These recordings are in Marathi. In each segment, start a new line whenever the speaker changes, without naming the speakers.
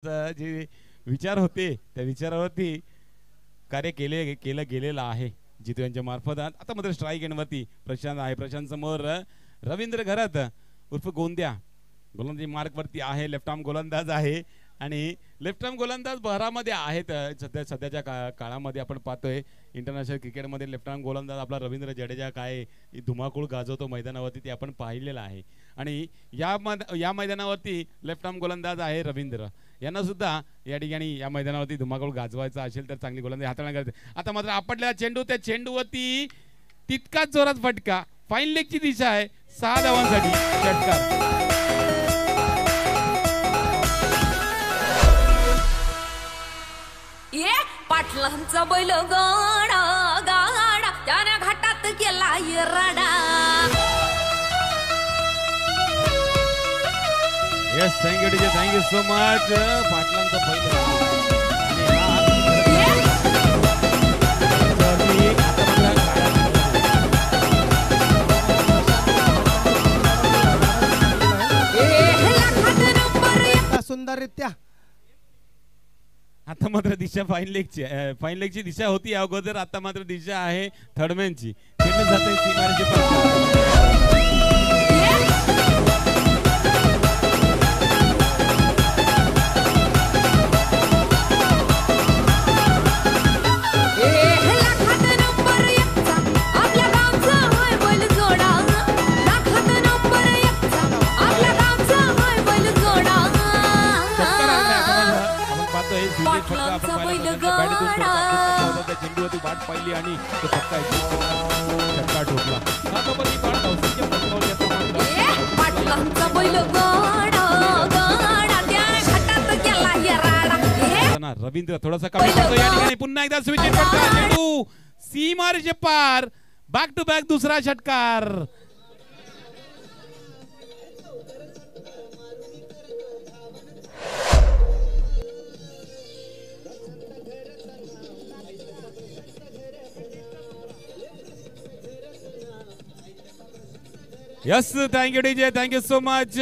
जे विचार होते त्या विचारावरती कार्य केलं गेलेलं आहे जितू यांच्या मार्फत. आता मात्र स्ट्राईक एंडवरती प्रशांत आहे. प्रशांत समोर रवींद्र घरात उर्फ गोंद्या गोलंदाजी मार्कवरती आहे. लेफ्ट आर्म गोलंदाज आहे आणि लेफ्ट आर्म गोलंदाज बहरामध्ये आहेत. सध्याच्या काळामध्ये आपण पाहतोय इंटरनॅशनल क्रिकेटमध्ये लेफ्ट आर्म गोलंदाज आपला रवींद्र जडेजा काय धुमाकूळ गाजवतो मैदानावरती ते आपण पाहिलेलं आहे. आणि या मैदानावरती लेफ्ट आर्म गोलंदाज आहे रवींद्र. यांना सुद्धा या ठिकाणी या मैदानावरती धुमाकूळ गाजवायचा असेल तर चांगली गोलंदाजी हाताळण्यात करते. आता मात्र आपटलेला चेंडू, त्या चेंडूवरती तितकाच जोरात फटका. फाईन लेगची दिशा आहे. 6 धावांसाठी षटकार.
पाटलांचा बैल गाडा गाडा त्याने घाटात केला राडा.
Yes, thank you so much. पाटलांचा बैल
सुंदररित्या.
आता मात्र दिशा फाईन लेगची दिशा होती अगोदर. आता मात्र दिशा आहे थर्डमॅनची. चेंडूवरती वाट पाहिली आणि तो षटकार ठोकला. रवींद्र थोडासा कमी करतो या ठिकाणी. पुन्हा एकदा स्विच चेंडू सीमारेषे पार. बॅक टू बॅक दुसरा षटकार. Yes, thank you DJ, thank you so much.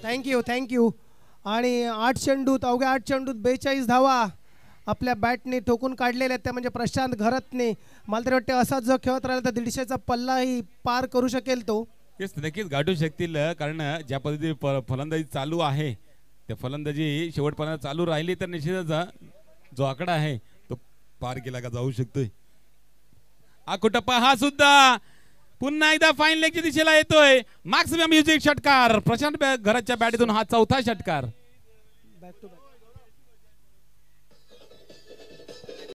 Thank you. आणि 8 चेंडूत अवघ्या 8 चेंडूत 42 धावा आपल्या बॅटने ठोकून काढलेल्या आहेत. त्या म्हणजे प्रशांत घरातने. मला तरी वाटते असाच जर खेळत राहिला तर 150चा पल्लाही पार करू शकेल तो.
येस, नक्कीच गाठू शकतील. कारण ज्या पद्धतीने फलंदाजी चालू आहे त्या फलंदाजी शेवटपर्यंत चालू राहिली तर निश्चितच जो आकडा आहे तो पार केला का जाऊ शकतोय. आकुटप्पा हा सुद्धा पुन्हा एकदा फाईन लेगच्या दिशेला येतोय. मॅक्सिमम म्युझिक षटकार. प्रशांत घराच्या बॅटीतून हा चौथा षटकार.
Back to back.